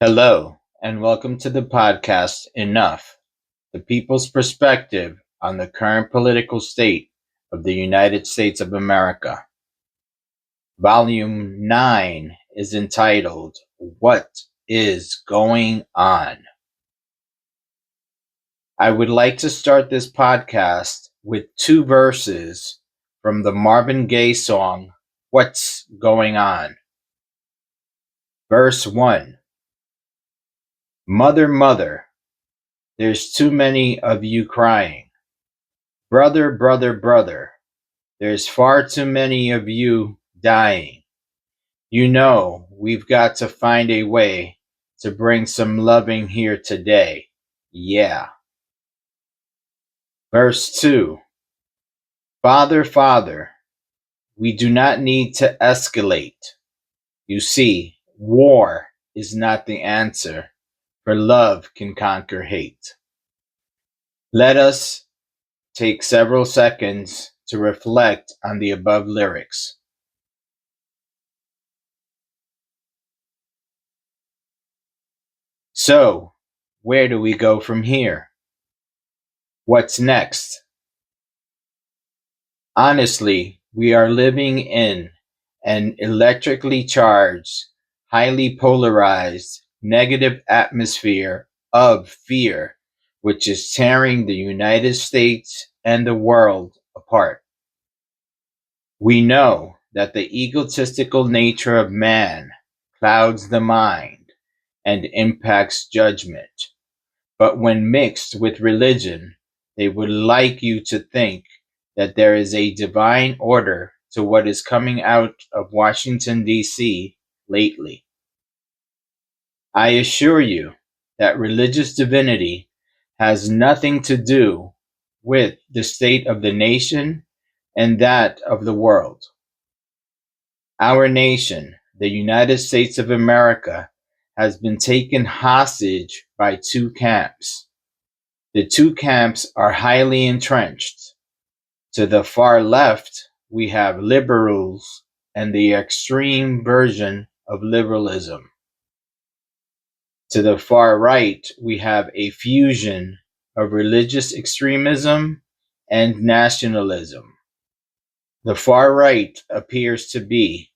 Hello, and welcome to the podcast Enough, the People's Perspective on the Current Political State of the United States of America. Volume 9 is entitled, What is Going On? I would like to start this podcast with two verses from the Marvin Gaye song, What's Going On? Verse 1. Mother, mother, there's too many of you crying. Brother, brother, brother, there's far too many of you dying. You know, we've got to find a way to bring some loving here today. Yeah. Verse 2. Father, Father, we do not need to escalate. You see, war is not the answer, for love can conquer hate. Let us take several seconds to reflect on the above lyrics. So, where do we go from here? What's next? Honestly, we are living in an electrically charged, highly polarized, negative atmosphere of fear, which is tearing the United States and the world apart. We know that the egotistical nature of man clouds the mind and impacts judgment. But when mixed with religion, they would like you to think that there is a divine order to what is coming out of Washington, D.C. lately. I assure you that religious divinity has nothing to do with the state of the nation and that of the world. Our nation, the United States of America, has been taken hostage by two camps. The two camps are highly entrenched. To the far left, we have liberals and the extreme version of liberalism. To the far right, we have a fusion of religious extremism and nationalism. The far right appears to be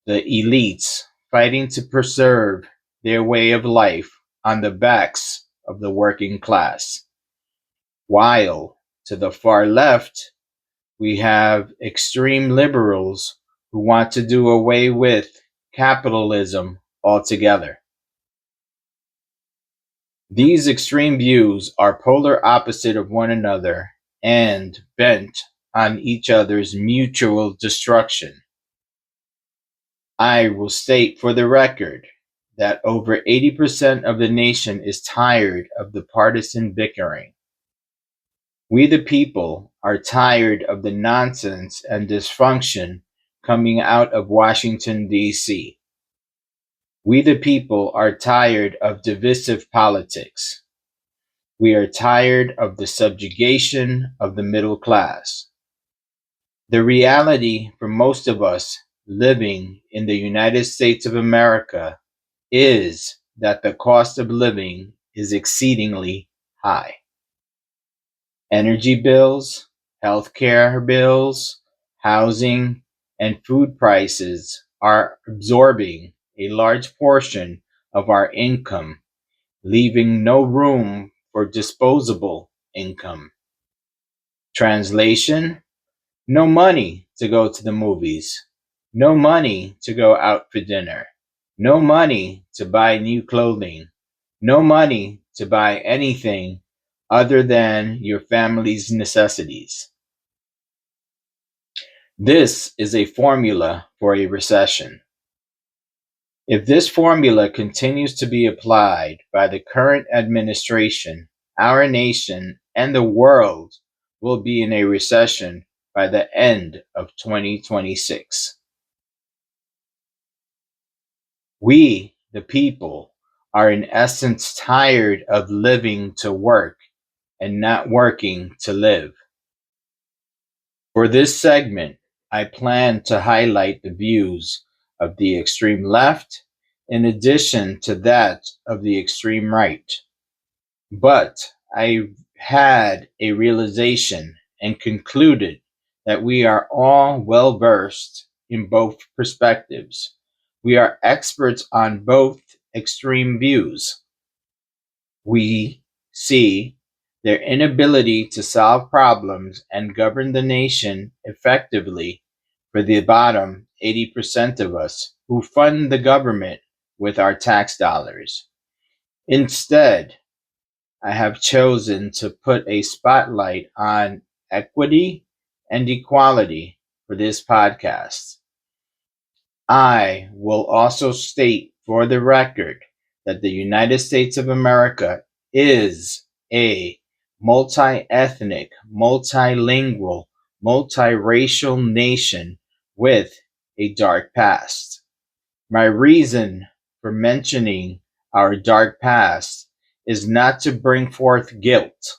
the elites fighting to preserve their way of life on the backs of the working class. While to the far left, we have extreme liberals who want to do away with capitalism altogether. These extreme views are polar opposite of one another and bent on each other's mutual destruction. I will state for the record that over 80% of the nation is tired of the partisan bickering. We the people are tired of the nonsense and dysfunction coming out of Washington, D.C. We the people are tired of divisive politics. We are tired of the subjugation of the middle class. The reality for most of us living in the United States of America is that the cost of living is exceedingly high. Energy bills, healthcare bills, housing, and food prices are absorbing a large portion of our income, leaving no room for disposable income. Translation: no money to go to the movies, no money to go out for dinner, no money to buy new clothing, no money to buy anything other than your family's necessities. This is a formula for a recession. If this formula continues to be applied by the current administration, our nation and the world will be in a recession by the end of 2026. We, the people, are in essence tired of living to work and not working to live. For this segment, I plan to highlight the views of the extreme left in addition to that of the extreme right. But I had a realization and concluded that we are all well versed in both perspectives. We are experts on both extreme views. We see their inability to solve problems and govern the nation effectively for the bottom 80% of us who fund the government with our tax dollars. Instead, I have chosen to put a spotlight on equity and equality for this podcast. I will also state for the record that the United States of America is a multi ethnic, multilingual, multiracial nation with a dark past. My reason for mentioning our dark past is not to bring forth guilt.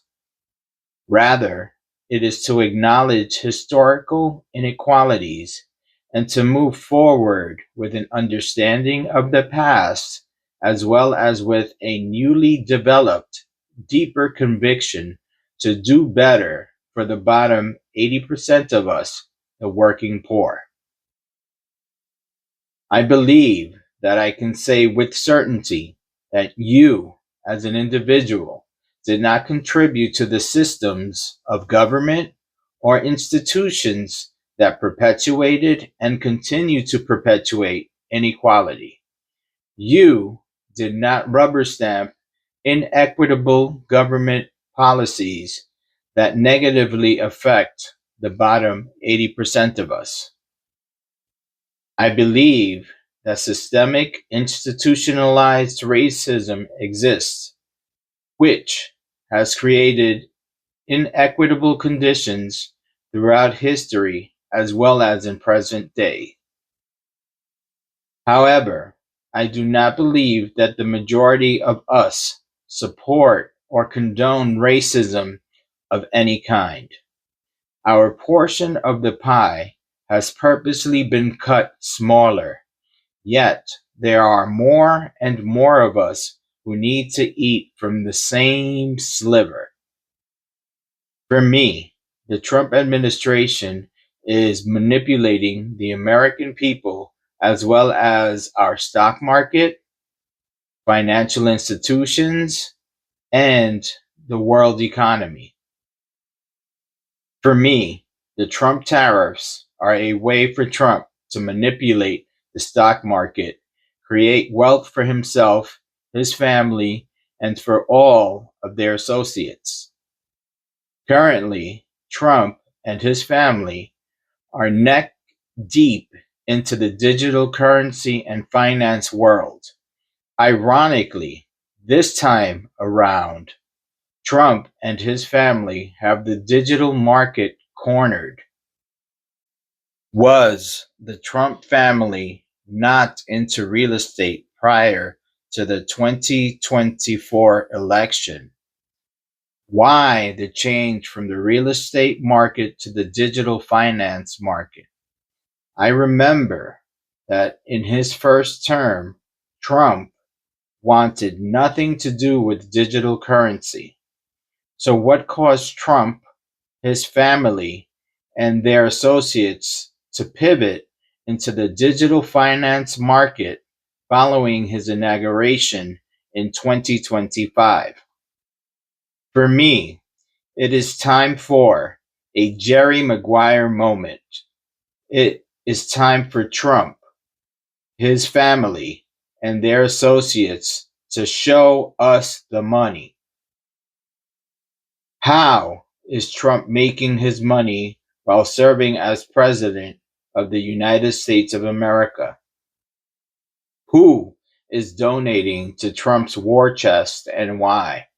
Rather, it is to acknowledge historical inequalities and to move forward with an understanding of the past as well as with a newly developed, deeper conviction to do better for the bottom 80% of us, the working poor. I believe that I can say with certainty that you, as an individual, did not contribute to the systems of government or institutions that perpetuated and continue to perpetuate inequality. You did not rubber stamp inequitable government policies that negatively affect the bottom 80% of us. I believe that systemic institutionalized racism exists, which has created inequitable conditions throughout history as well as in present day. However, I do not believe that the majority of us support or condone racism of any kind. Our portion of the pie has purposely been cut smaller. Yet there are more and more of us who need to eat from the same sliver. For me, the Trump administration is manipulating the American people as well as our stock market, financial institutions, and the world economy. For me, the Trump tariffs are a way for Trump to manipulate the stock market, create wealth for himself, his family, and for all of their associates. Currently, Trump and his family are neck deep into the digital currency and finance world. Ironically, this time around, Trump and his family have the digital market cornered. Was the Trump family not into real estate prior to the 2024 election? Why the change from the real estate market to the digital finance market? I remember that in his first term, Trump wanted nothing to do with digital currency. So, what caused Trump, his family, and their associates to pivot into the digital finance market following his inauguration in 2025? For me, it is time for a Jerry Maguire moment. It is time for Trump, his family, and their associates to show us the money. How is Trump making his money while serving as president of the United States of America? Who is donating to Trump's war chest and why?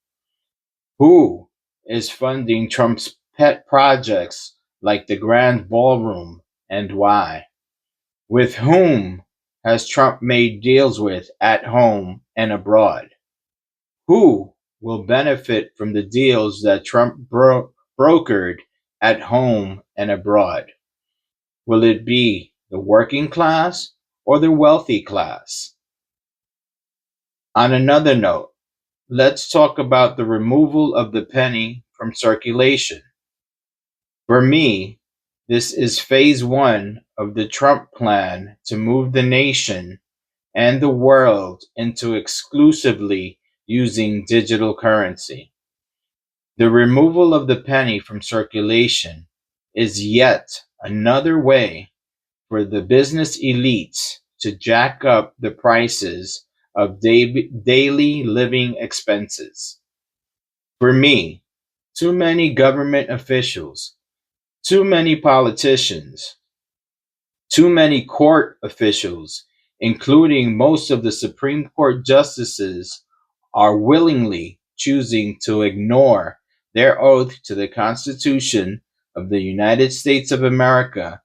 Who is funding Trump's pet projects like the Grand Ballroom and why? With whom has Trump made deals with at home and abroad? Who will benefit from the deals that Trump brokered at home and abroad? Will it be the working class or the wealthy class? On another note, let's talk about the removal of the penny from circulation. For me, this is phase one of the Trump plan to move the nation and the world into exclusively using digital currency. The removal of the penny from circulation is yet another way for the business elites to jack up the prices of daily living expenses. For me, too many government officials, too many politicians, too many court officials, including most of the Supreme Court justices, are willingly choosing to ignore their oath to the Constitution of the United States of America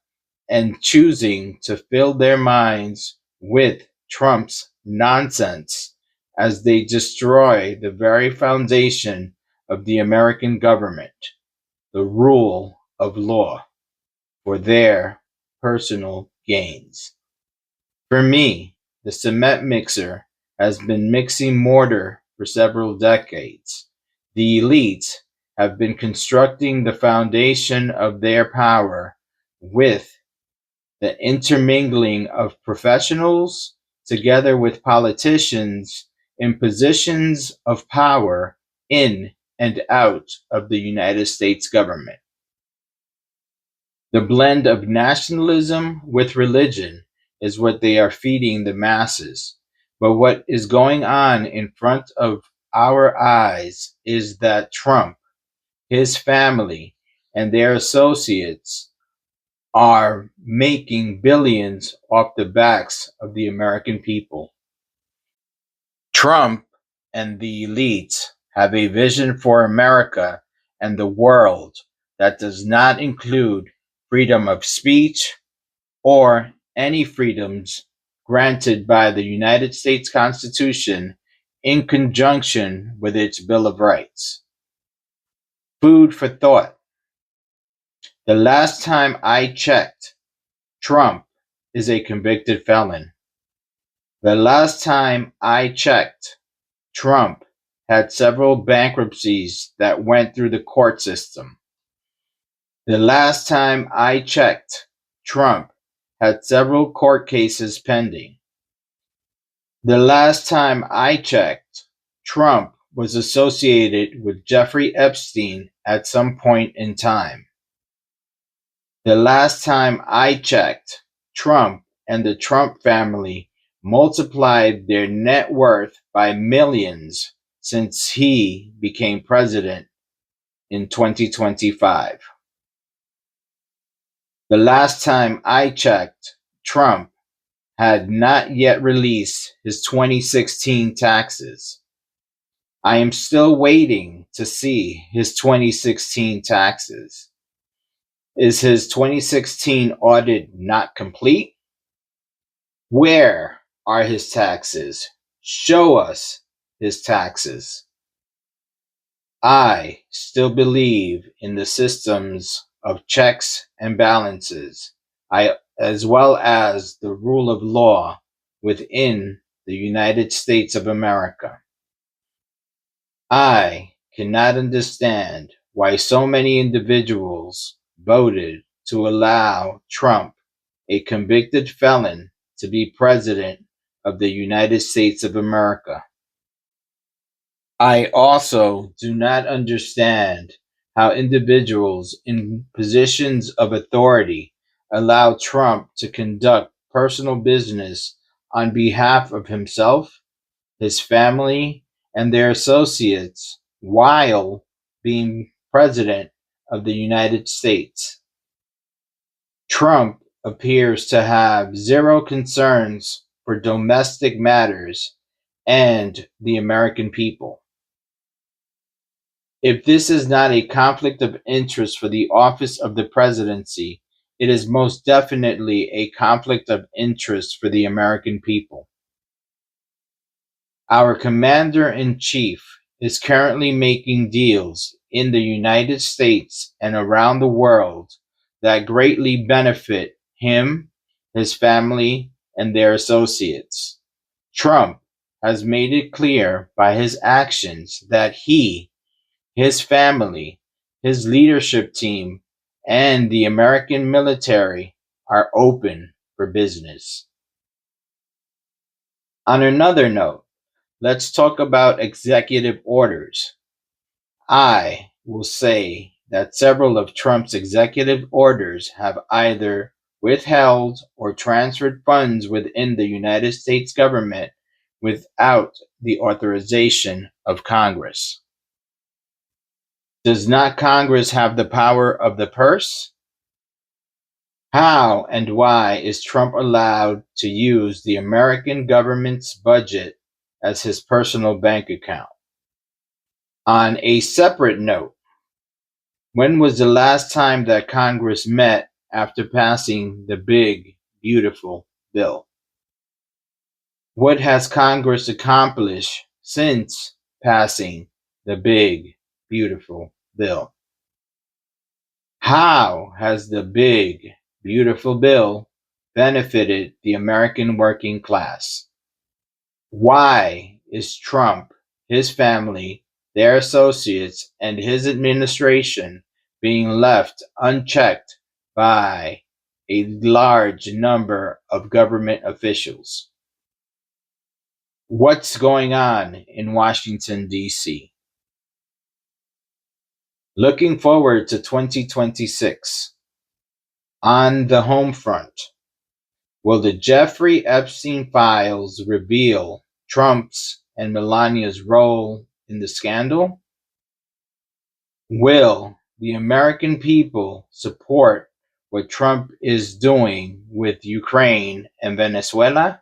and choosing to fill their minds with Trump's nonsense as they destroy the very foundation of the American government, the rule of law, for their personal gains. For me, the cement mixer has been mixing mortar for several decades. The elites have been constructing the foundation of their power with the intermingling of professionals together with politicians in positions of power in and out of the United States government. The blend of nationalism with religion is what they are feeding the masses. But what is going on in front of our eyes is that Trump, his family, and their associates are making billions off the backs of the American people. Trump and the elites have a vision for America and the world that does not include freedom of speech or any freedoms granted by the United States Constitution in conjunction with its Bill of Rights. Food for thought. The last time I checked, Trump is a convicted felon. The last time I checked, Trump had several bankruptcies that went through the court system. The last time I checked, Trump had several court cases pending. The last time I checked, Trump was associated with Jeffrey Epstein at some point in time. The last time I checked, Trump and the Trump family multiplied their net worth by millions since he became president in 2025. The last time I checked, Trump had not yet released his 2016 taxes. I am still waiting to see his 2016 taxes. Is his 2016 audit not complete? Where are his taxes? Show us his taxes. I still believe in the systems of checks and balances, as well as the rule of law within the United States of America. I cannot understand why so many individuals voted to allow Trump, a convicted felon, to be president of the United States of America. I also do not understand how individuals in positions of authority allow Trump to conduct personal business on behalf of himself, his family, and their associates while being president of the United States. Trump appears to have zero concerns for domestic matters and the American people. If this is not a conflict of interest for the office of the presidency, it is most definitely a conflict of interest for the American people. Our commander-in-chief is currently making deals in the United States and around the world that greatly benefit him, his family, and their associates. Trump has made it clear by his actions that he, his family, his leadership team, and the American military are open for business. On another note, let's talk about executive orders. I will say that several of Trump's executive orders have either withheld or transferred funds within the United States government without the authorization of Congress. Does not Congress have the power of the purse? How and why is Trump allowed to use the American government's budget as his personal bank account? On a separate note, when was the last time that Congress met after passing the big, beautiful bill? What has Congress accomplished since passing the big, beautiful bill? How has the big, beautiful bill benefited the American working class? Why is Trump, his family, their associates, and his administration being left unchecked by a large number of government officials? What's going on in Washington, D.C.? Looking forward to 2026. On the home front, will the Jeffrey Epstein files reveal Trump's and Melania's role in the scandal? Will the American people support what Trump is doing with Ukraine and Venezuela?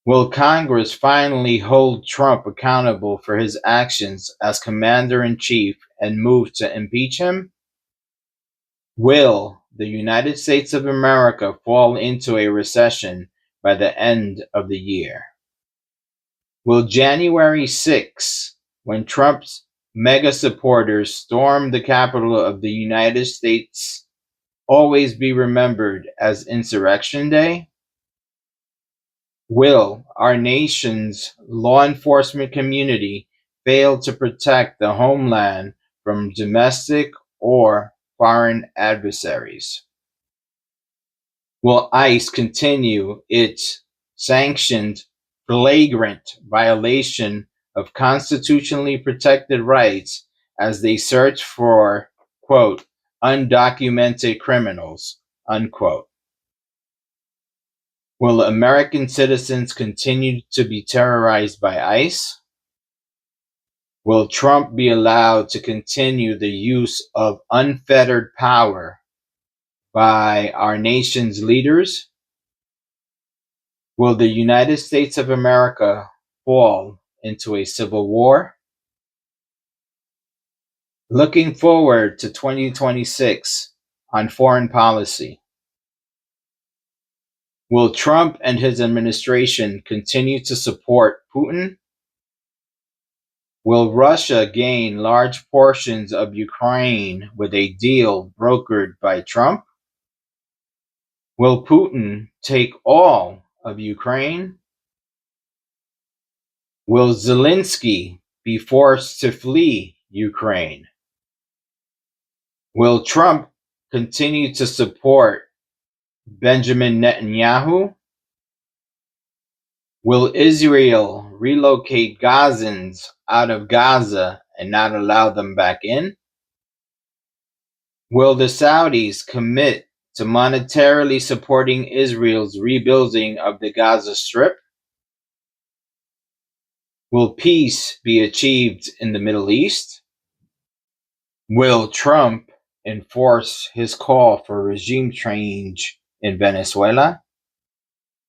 Will Congress finally hold Trump accountable for his actions as commander-in-chief and move to impeach him? Will the United States of America fall into a recession by the end of the year? Will January 6, when Trump's mega supporters stormed the Capitol of the United States, always be remembered as Insurrection Day? Will our nation's law enforcement community fail to protect the homeland from domestic or foreign adversaries? Will ICE continue its sanctioned, flagrant violation of constitutionally protected rights as they search for, quote, undocumented criminals, unquote? Will American citizens continue to be terrorized by ICE? Will Trump be allowed to continue the use of unfettered power by our nation's leaders? Will the United States of America fall into a civil war? Looking forward to 2026 on foreign policy. Will Trump and his administration continue to support Putin? Will Russia gain large portions of Ukraine with a deal brokered by Trump? Will Putin take all of Ukraine? Will Zelensky be forced to flee Ukraine? Will Trump continue to support Benjamin Netanyahu? Will Israel relocate Gazans out of Gaza and not allow them back in? Will the Saudis commit to monetarily supporting Israel's rebuilding of the Gaza Strip? Will peace be achieved in the Middle East? Will Trump enforce his call for regime change in Venezuela?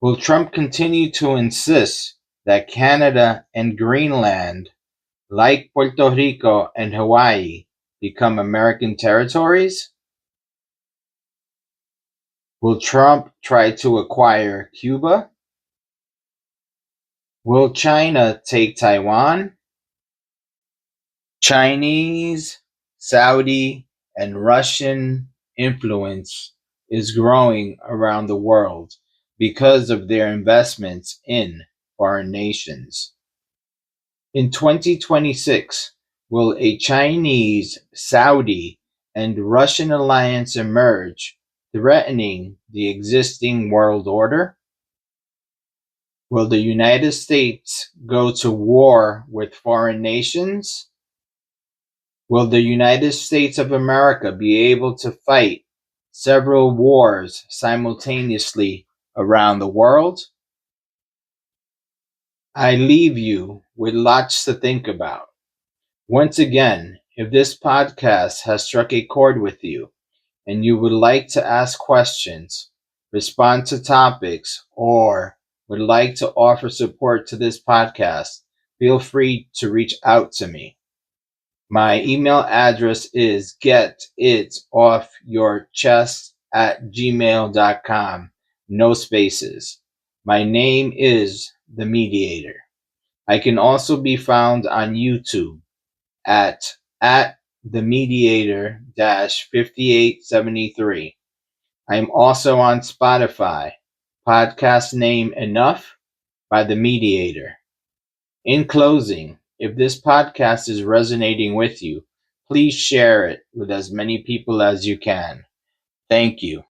Will Trump continue to insist that Canada and Greenland, like Puerto Rico and Hawaii, become American territories? Will Trump try to acquire Cuba? Will China take Taiwan? Chinese, Saudi, and Russian influence is growing around the world because of their investments in foreign nations. In 2026, will a Chinese, Saudi, and Russian alliance emerge, threatening the existing world order? Will the United States go to war with foreign nations? Will the United States of America be able to fight several wars simultaneously around the world? I leave you with lots to think about. Once again, if this podcast has struck a chord with you and you would like to ask questions, respond to topics, or would like to offer support to this podcast, feel free to reach out to me. My email address is getitoffyourchest@gmail.com. No spaces. My name is The Mediator. I can also be found on YouTube at the mediator 5873. I'm also on Spotify. Podcast name Enough by The Mediator. In closing, if this podcast is resonating with you, please share it with as many people as you can. Thank you.